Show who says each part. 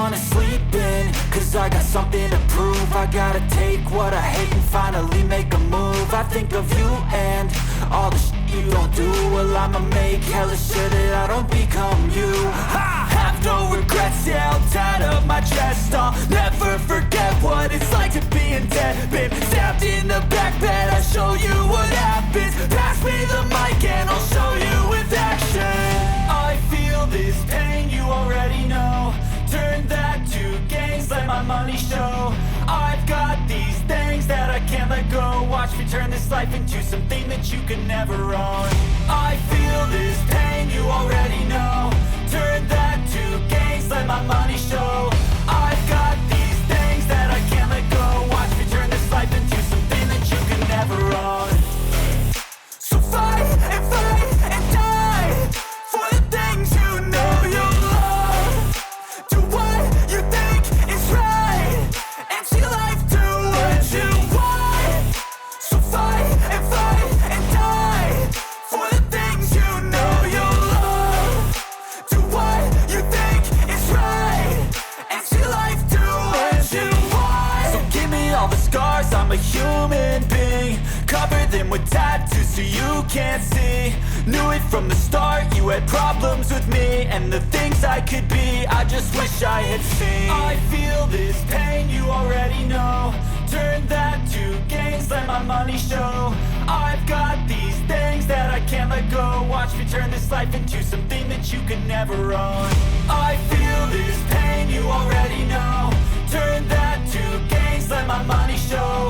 Speaker 1: wanna sleep in, cause I got something to prove. I gotta take what I hate and finally make a move. I think of you and all the shit you don't do. Well, I'ma make hella sure that I don't become you. I have no regrets, yeah, I'll tie up my chest. I'll never forget what it's like to be in debt. Been stabbed in the back bed, I'll show you what happens. Pass me the mic and I'll show you with action. I feel this pain, you already know. Turn that to gains, let my money show. I've got these things that I can't let go. Watch me turn this life into something that you can never own. I feel this pain, you already know. Turn that to gains, let my money show. I've got these things that I can't let go. Watch me turn this life into something that you can never own. So fight and die for the things you know you love. Do what you think is right and see life do what you want. So fight and die for the things you know you love. Do what you think is right and see life do what you want. So give me all the scars, I'm a human being. Cover them with tattoos so you can't see. Knew it from the start, you had problems with me and the things I could be, I just wish I had seen. I feel this pain, you already know. Turn that to gains, let my money show. I've got these things that I can't let go. Watch me turn this life into something that you can never own. I feel this pain, you already know. Turn that to gains, let my money show.